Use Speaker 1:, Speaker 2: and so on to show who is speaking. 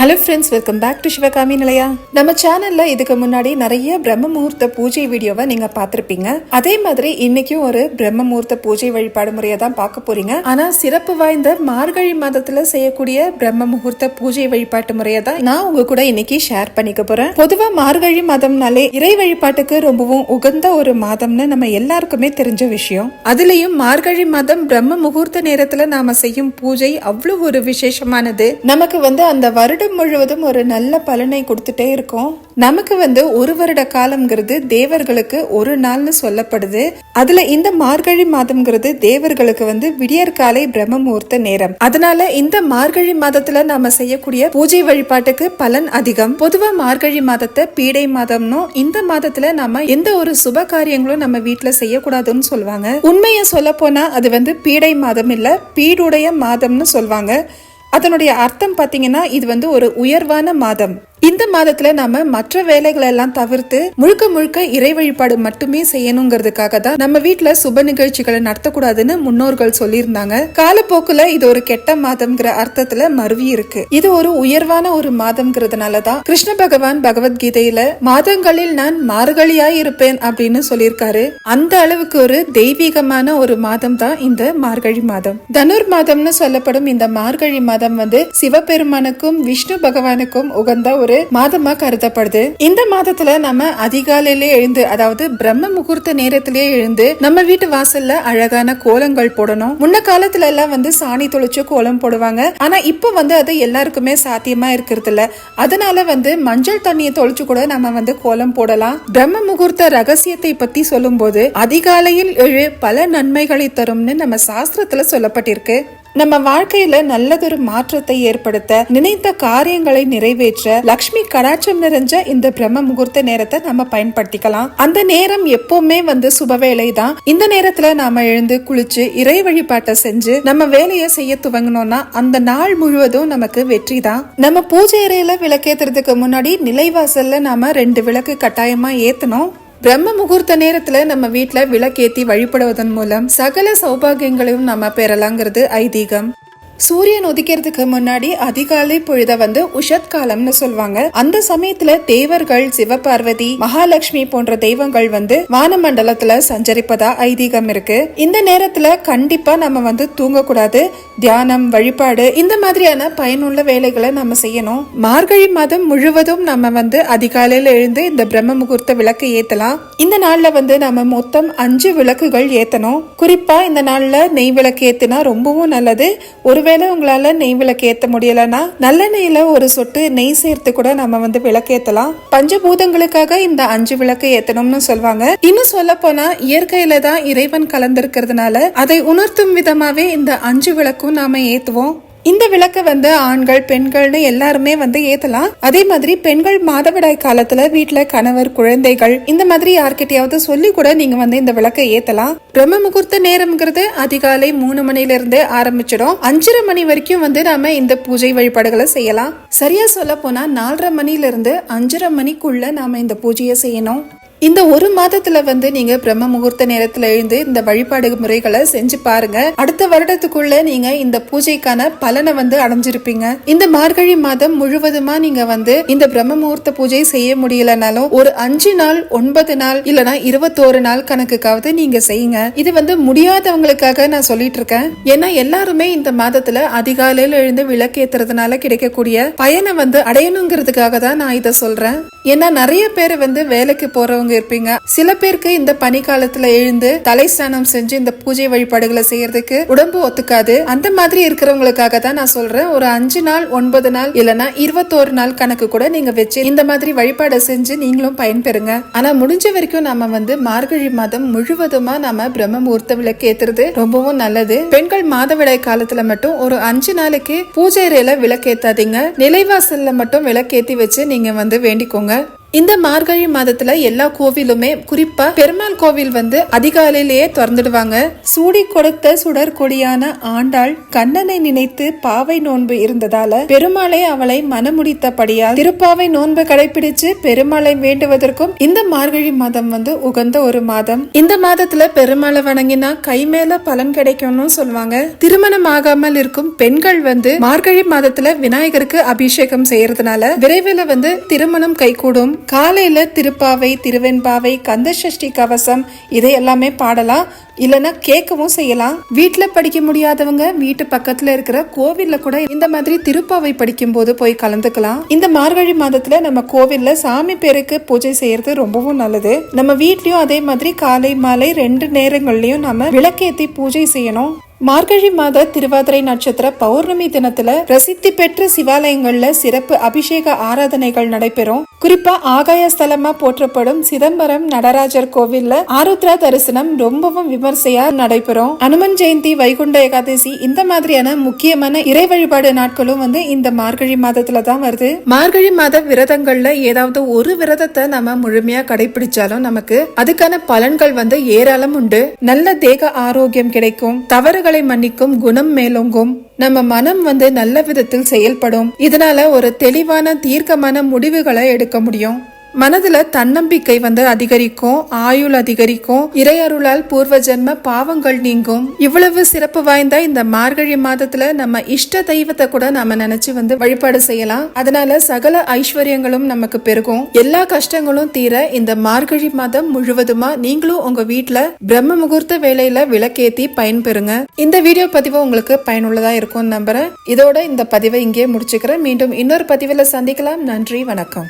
Speaker 1: Hello friends, welcome back to Sivakami Nilaiya. நம்ம சேனல்ல இதுக்கு முன்னாடி நிறைய பிரம்ம முகூர்த்த பூஜை வீடியோவை நீங்க பார்த்திருப்பீங்க. அதே மாதிரி இன்னைக்கும் ஒரு பிரம்ம முகூர்த்த பூஜை வழிபாடு முறையை தான் பார்க்க போறீங்க. ஆனா சிறப்பு வாய்ந்த மார்கழி மாதத்துல செய்யக்கூடிய பிரம்ம முகூர்த்த பூஜை வழிபாட்டு முறையை தான் நான் உங்க கூட இன்னைக்கு ஷேர் பண்ணிக்க போறேன். பொதுவா மார்கழி மாதம்னாலே இறை வழிபாட்டுக்கு ரொம்பவும் உகந்த ஒரு மாதம்னு நம்ம எல்லாருக்குமே தெரிஞ்ச விஷயம். அதுலயும் மார்கழி மாதம் பிரம்ம முகூர்த்த நேரத்துல நாம செய்யும் பூஜை அவ்வளவு ஒரு விசேஷமானது. நமக்கு அந்த வருடம் முழுவதும் ஒரு நல்ல பலனை கொடுத்துட்டே இருக்கும். நமக்கு ஒரு வருட காலம்ங்கிறது தேவர்களுக்கு ஒரு நாள்னு சொல்லப்படுது. அதுல இந்த மார்கழி மாதம்ங்கிறது தேவர்களுக்கு விடியற்காலை பிரம்ம முகூர்த்த நேரம். அதனால இந்த மார்கழி மாதத்துல நாம செய்யக்கூடிய பூஜை வழிபாட்டுக்கு பலன் அதிகம். பொதுவா மார்கழி மாதத்தை பீடை மாதம்னும், இந்த மாதத்துல நாம எந்த ஒரு சுப காரியங்களும் நம்ம வீட்டுல செய்யக்கூடாதுன்னு சொல்லுவாங்க. உண்மையை சொல்ல போனா அது பீடை மாதம் இல்ல, பீடுடைய மாதம்னு சொல்லுவாங்க. அதனுடைய அர்த்தம் பாத்தீங்கன்னா இது ஒரு உயர்வான மாதம். இந்த மாதத்துல நாம மற்ற வேலைகள் எல்லாம் தவிர்த்து முழுக்க முழுக்க இறை வழிபாடு மட்டுமே செய்யணுங்கிறதுக்காக தான் நம்ம வீட்டுல சுப நிகழ்ச்சிகளை நடத்தக்கூடாதுன்னு முன்னோர்கள் சொல்லியிருந்தாங்க. காலப்போக்குல இது ஒரு கெட்ட மாதம்ங்கிற அர்த்தத்துல மருவி இருக்கு. இது ஒரு உயர்வான ஒரு மாதம்ங்கிறதுனாலதான் கிருஷ்ண பகவான் பகவத்கீதையில மாதங்களில் நான் மார்கழியாய் இருப்பேன் அப்படின்னு சொல்லியிருக்காரு. அந்த அளவுக்கு ஒரு தெய்வீகமான ஒரு மாதம் தான் இந்த மார்கழி மாதம். தனுர் மாதம்னு சொல்லப்படும் இந்த மார்கழி மாதம் சிவபெருமானுக்கும் விஷ்ணு பகவானுக்கும் உகந்த ஒரு மாதமா கருதப்படுது. இந்த மாதத்துல நம்ம அதிகாலையிலே எழுந்து, அதாவது பிரம்ம முகூர்த்த நேரத்திலே எழுந்து நம்ம வீட்டு வாசல்ல அழகான கோலங்கள் போடணும். முன்ன காலத்துல எல்லாம் சாணி தொளிச்சு கோலம் போடுவாங்க. ஆனா இப்ப அது எல்லாருக்குமே சாத்தியமா இருக்கிறது இல்ல. அதனால மஞ்சள் தண்ணியை தொளிச்சு கூட நம்ம கோலம் போடலாம். பிரம்ம முகூர்த்த ரகசியத்தை பத்தி சொல்லும் போது அதிகாலையில் எழு பல நன்மைகளை தரும்னு நம்ம சாஸ்திரத்துல சொல்லப்பட்டிருக்கு. நம்ம வாழ்க்கையில நல்லதொரு மாற்றத்தை ஏற்படுத்த, நினைத்த காரியங்களை நிறைவேற்ற லக்ஷ்மி கடாட்சம் நிறைஞ்ச இந்த பிரம்ம முகூர்த்த நேரத்தை நம்ம பயன்படுத்திக்கலாம். அந்த நேரம் எப்பவுமே சுபவேளை தான். இந்த நேரத்துல நாம எழுந்து குளிச்சு இறை வழிபாட்டை செஞ்சு நம்ம வேலையை செய்ய துவங்கணும்னா அந்த நாள் முழுவதும் நமக்கு வெற்றி தான். நம்ம பூஜை அறையில விளக்கேத்துறதுக்கு முன்னாடி நிலைவாசல்ல நாம 2 விளக்கு கட்டாயமா ஏத்தணும். பிரம்ம முகூர்த்த நேரத்துல நம்ம வீட்டுல விளக்கேத்தி வழிபடுவதன் மூலம் சகல சௌபாகியங்களையும் நம்ம பெறலாங்கிறது ஐதீகம். சூரியன் உதிக்கிறதுக்கு முன்னாடி அதிகாலை பொழுத உஷத் காலம்னு சொல்லுவாங்க. அந்த சமயத்துல தேவர்கள், சிவபார்வதி, மகாலட்சுமி போன்ற தெய்வங்கள் வானமண்டலத்துல சஞ்சரிப்பதா ஐதீகம் இருக்கு. இந்த நேரத்துல கண்டிப்பா நம்ம தூங்க கூடாது. தியானம், வழிபாடு இந்த மாதிரியான பயனுள்ள வேலைகளை நம்ம செய்யணும். மார்கழி மாதம் முழுவதும் நம்ம அதிகாலையில எழுந்து இந்த பிரம்ம முகூர்த்த விளக்கு ஏத்தலாம். இந்த நாள்ல நம்ம மொத்தம் 5 விளக்குகள் ஏத்தணும். குறிப்பா இந்த நாள்ல நெய் விளக்கு ஏத்தினா ரொம்பவும் நல்லது. ஒருவேளை உங்களால நெய் விளக்கு ஏத்த முடியலன்னா நல்லெண்ணெயில ஒரு சொட்டு நெய் சேர்த்து கூட நம்ம விளக்கேத்தலாம். பஞ்சபூதங்களுக்காக இந்த 5 விளக்கு ஏத்தணும்னு சொல்லுவாங்க. இன்னும் சொல்ல போனா இயற்கையில தான் இறைவன் கலந்திருக்கிறதுனால அதை உணர்த்தும் விதமாவே இந்த 5 விளக்கும் நாம ஏத்துவோம். இந்த விளக்க ஆண்கள், பெண்கள்னு எல்லாருமே ஏத்தலாம். அதே மாதிரி பெண்கள் மாதவிடாய் காலத்துல வீட்டுல கணவர், குழந்தைகள் இந்த மாதிரி யார்கிட்டயாவது சொல்லி கூட நீங்க இந்த விளக்க ஏத்தலாம். பிரம்ம முகூர்த்த நேரம்ங்கிறது அதிகாலை 3 மணில இருந்து ஆரம்பிச்சிடும். 5:30 மணி வரைக்கும் நாம இந்த பூஜை வழிபாடுகளை செய்யலாம். சரியா சொல்ல போனா 4:30 மணில இருந்து 5:30 மணிக்குள்ள நாம இந்த பூஜையை செய்யணும். இந்த ஒரு மாதத்துல நீங்க பிரம்ம முகூர்த்த நேரத்துல எழுந்து இந்த வழிபாடு முறைகளை செஞ்சு பாருங்க. அடுத்த வருடத்துக்குள்ள நீங்க இந்த பூஜைக்கான பலனை அடைஞ்சிருப்பீங்க. இந்த மார்கழி மாதம் முழுவதுமா நீங்க இந்த பிரம்ம முகூர்த்த பூஜை செய்ய முடியலனாலும் ஒரு 5 நாள், 9 நாள் இல்லனா 21 நாள் கணக்குக்காவது நீங்க செய்யுங்க. இது முடியாதவங்களுக்காக நான் சொல்லிட்டு இருக்கேன். ஏன்னா எல்லாருமே இந்த மாதத்துல அதிகாலையில எழுந்து விளக்கேத்துறதுனால கிடைக்கக்கூடிய பயனை அடையணுங்கிறதுக்காக தான் நான் இதை சொல்றேன். ஏன்னா நிறைய பேர் வேலைக்கு போறவங்க இருப்பீங்க. சில பேருக்கு இந்த பனி காலத்துல எழுந்து தலை ஸ்நானம் செஞ்சு இந்த பூஜை வழிபாடுகளை செய்யறதுக்கு உடம்பு ஒத்துக்காது. அந்த மாதிரி இருக்கிறவங்களுக்காக தான் நான் சொல்றேன். ஒரு 5 நாள், 9 நாள் இல்லனா 21 நாள் கணக்கு கூட நீங்க வச்சு இந்த மாதிரி வழிபாடை செஞ்சு நீங்களும் பயன்பெறுங்க. ஆனா முடிஞ்ச வரைக்கும் நாம மார்கழி மாதம் முழுவதுமா நாம பிரம்ம முகூர்த்த விளக்கு ஏத்துறது ரொம்பவும் நல்லது. பெண்கள் மாதவிடாய் காலத்துல மட்டும் ஒரு 5 நாளைக்கு பூஜை அறையில விளக்கேத்தாதீங்க. நிலைவாசல்ல மட்டும் விளக்கேத்தி வச்சு நீங்க வேண்டிக்கோங்க. இந்த மார்கழி மாதத்துல எல்லா கோவிலுமே குறிப்பா பெருமாள் கோவில் வந்து அதிகாலையிலேயே திறந்துடுவாங்க. சூடி கொடுத்த சுடற்கொடியான ஆண்டாள் கண்ணனை நினைத்து பாவை நோன்பு இருந்ததால பெருமாளை அவளை மனமுடித்தபடியால் திருப்பாவை நோன்பு கடைபிடிச்சு பெருமாளை வேண்டுவதற்கும் இந்த மார்கழி மாதம் வந்து உகந்த ஒரு மாதம். இந்த மாதத்துல பெருமாளை வணங்கினா கை மேல பலன் கிடைக்கும்னு சொல்லுவாங்க. திருமணம் ஆகாமல் இருக்கும் பெண்கள் வந்து மார்கழி மாதத்துல விநாயகருக்கு அபிஷேகம் செய்யறதுனால விரைவில் வந்து திருமணம் கைகூடும். காலையில திருப்பாவை, திருவெண்பாவை, கந்தசஷ்டி கவசம் இதை எல்லாமே பாடலாம். இல்லைன்னா கேட்கவும் செய்யலாம். வீட்டுல படிக்க முடியாதவங்க வீட்டு பக்கத்துல இருக்கிற கோவில்ல கூட இந்த மாதிரி திருப்பாவை படிக்கும் போது போய் கலந்துக்கலாம். இந்த மார்கழி மாதத்துல நம்ம கோவில்ல சாமி பேருக்கு பூஜை செய்யறது ரொம்பவும் நல்லது. நம்ம வீட்லயும் அதே மாதிரி காலை மாலை 2 நேரங்கள்லயும் நம்ம விளக்கேத்தி பூஜை செய்யணும். மார்கழி மாத திருவாதிரை நட்சத்திர பௌர்ணமி தினத்துல பிரசித்தி பெற்ற சிவாலயங்கள்ல சிறப்பு அபிஷேக ஆராதனைகள் நடைபெறும். குறிப்பா ஆகாய ஸ்தலமா போற்றப்படும் சிதம்பரம் நடராஜர் கோவில்ல ஆருத்ரா தரிசனம் ரொம்பவும் விமர்சையா நடைபெறும். அனுமன் ஜெயந்தி, வைகுண்ட ஏகாதசி இந்த மாதிரியான முக்கியமான இறை வழிபாடு நாட்களும் வந்து இந்த மார்கழி மாதத்துல தான் வருது. மார்கழி மாத விரதங்கள்ல ஏதாவது ஒரு விரதத்தை நம்ம முழுமையா கடைபிடிச்சாலும் நமக்கு அதுக்கான பலன்கள் வந்து ஏராளம் உண்டு. நல்ல தேக ஆரோக்கியம் கிடைக்கும், தவறுகளை மன்னிக்கும் குணம் மேலோங்கும், நம்ம மனம் வந்து நல்ல விதத்தில் செயல்படும். இதனால ஒரு தெளிவான தீர்க்கமான முடிவுகளை எடுக்க முடியும். மனதுல தன்னம்பிக்கை வந்து அதிகரிக்கும், ஆயுள் அதிகரிக்கும், இறையருளால் பூர்வ ஜென்ம பாவங்கள் நீங்கும். இவ்வளவு சிறப்பு வாய்ந்த இந்த மார்கழி மாதத்துல நம்ம இஷ்ட தெய்வத்தை கூட நாம நினைச்சு வந்து வழிபாடு செய்யலாம். அதனால சகல ஐஸ்வர்யங்களும் நமக்கு பெருகும். எல்லா கஷ்டங்களும் தீர இந்த மார்கழி மாதம் முழுவதுமா நீங்களும் உங்க வீட்டுல பிரம்ம முகூர்த்த வேளையில விளக்கேத்தி பயன்பெறுங்க. இந்த வீடியோ பதிவு உங்களுக்கு பயனுள்ளதா இருக்கும்னு நம்புறேன். இதோட இந்த பதிவை இங்கே முடிச்சுக்கிறேன். மீண்டும் இன்னொரு பதிவுல சந்திக்கலாம். நன்றி, வணக்கம்.